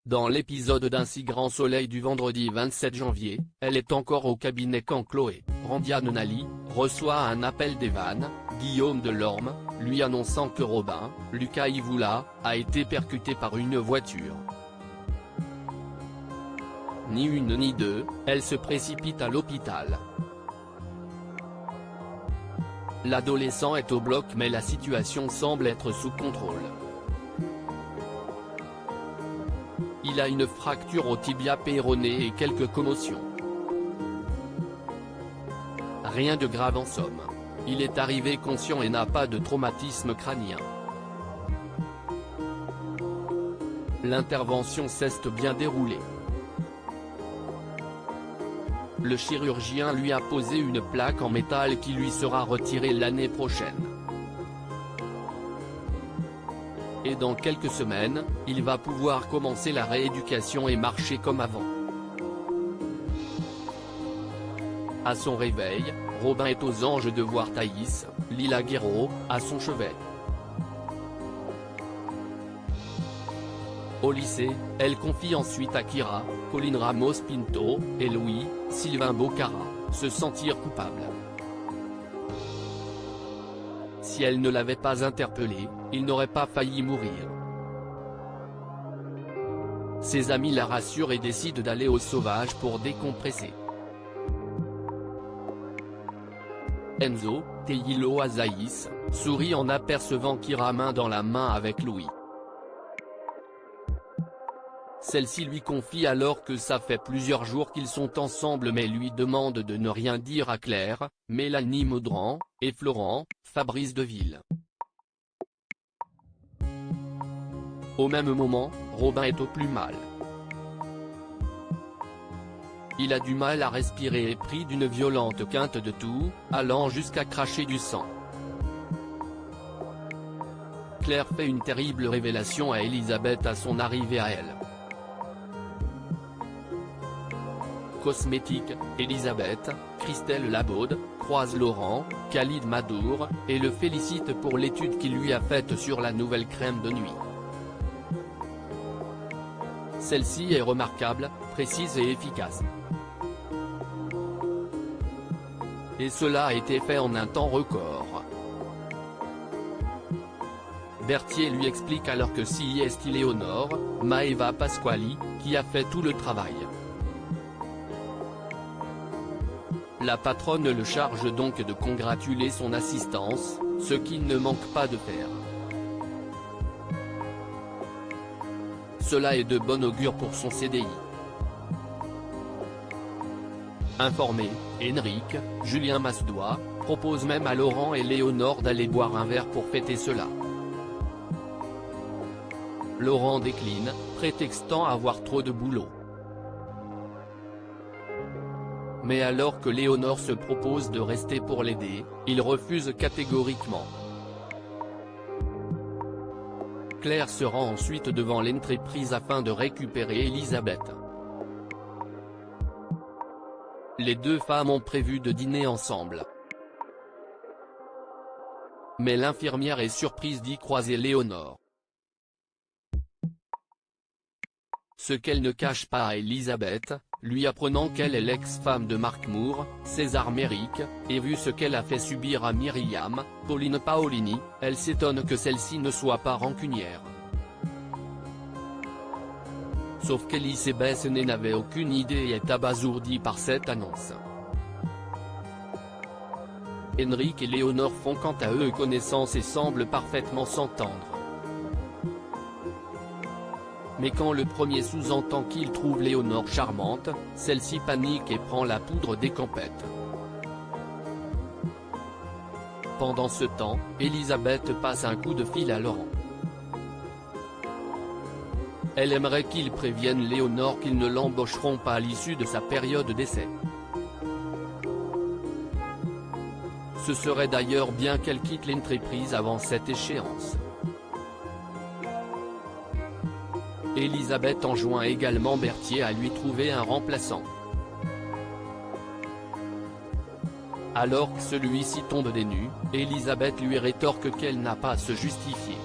Dans l'épisode d'Un si grand soleil du vendredi 27 janvier, elle est encore au cabinet quand Chloé, Randiane Nally, reçoit un appel d'Evan, Guillaume Delorme, lui annonçant que Robin, Lucas Ivoula, a été percuté par une voiture. Ni une ni deux, elle se précipite à l'hôpital. L'adolescent est au bloc mais la situation semble être sous contrôle. Il a une fracture au tibia péroné et quelques commotions. Rien de grave en somme. Il est arrivé conscient et n'a pas de traumatisme crânien. L'intervention s'est bien déroulée. Le chirurgien lui a posé une plaque en métal qui lui sera retirée l'année prochaine. Et dans quelques semaines, il va pouvoir commencer la rééducation et marcher comme avant. À son réveil, Robin est aux anges de voir Thaïs, Lila Guerreau, à son chevet. Au lycée, elle confie ensuite à Kira, Colline Ramos Pinto, et Louis, Sylvain Bocara, se sentir coupable. Si elle ne l'avait pas interpellé, il n'aurait pas failli mourir. Ses amis la rassurent et décident d'aller au sauvage pour décompresser. Enzo, Teilo Azaïs, sourit en apercevant Kira main dans la main avec Louis. Celle-ci lui confie alors que ça fait plusieurs jours qu'ils sont ensemble mais lui demande de ne rien dire à Claire, Mélanie Maudran, et Florent, Fabrice Deville. Au même moment, Robin est au plus mal. Il a du mal à respirer et pris d'une violente quinte de toux, allant jusqu'à cracher du sang. Claire fait une terrible révélation à Elisabeth à son arrivée à elle. Cosmétique, Elisabeth, Christelle Labaude, croise Laurent, Khalid Madour, et le félicite pour l'étude qu'il lui a faite sur la nouvelle crème de nuit. Celle-ci est remarquable, précise et efficace. Et cela a été fait en un temps record. Berthier lui explique alors que si est Léonore, Maeva Pasquali, qui a fait tout le travail. La patronne le charge donc de congratuler son assistance, ce qu'il ne manque pas de faire. Cela est de bon augure pour son CDI. Informé, Henrik, Julien Massedois, propose même à Laurent et Léonore d'aller boire un verre pour fêter cela. Laurent décline, prétextant avoir trop de boulot. Mais alors que Léonore se propose de rester pour l'aider, il refuse catégoriquement. Claire se rend ensuite devant l'entreprise afin de récupérer Elisabeth. Les deux femmes ont prévu de dîner ensemble. Mais l'infirmière est surprise d'y croiser Léonore. Ce qu'elle ne cache pas à Elisabeth, lui apprenant qu'elle est l'ex-femme de Marc Moore, César Méric, et vu ce qu'elle a fait subir à Myriam, Pauline Paolini, elle s'étonne que celle-ci ne soit pas rancunière. Sauf qu'Elisabeth n'avait aucune idée et est abasourdie par cette annonce. Henrik et Léonore font quant à eux connaissance et semblent parfaitement s'entendre. Mais quand le premier sous-entend qu'il trouve Léonore charmante, celle-ci panique et prend la poudre des campettes. Pendant ce temps, Elisabeth passe un coup de fil à Laurent. Elle aimerait qu'il prévienne Léonore qu'ils ne l'embaucheront pas à l'issue de sa période d'essai. Ce serait d'ailleurs bien qu'elle quitte l'entreprise avant cette échéance. Elisabeth enjoint également Berthier à lui trouver un remplaçant. Alors que celui-ci tombe des nues, Elisabeth lui rétorque qu'elle n'a pas à se justifier.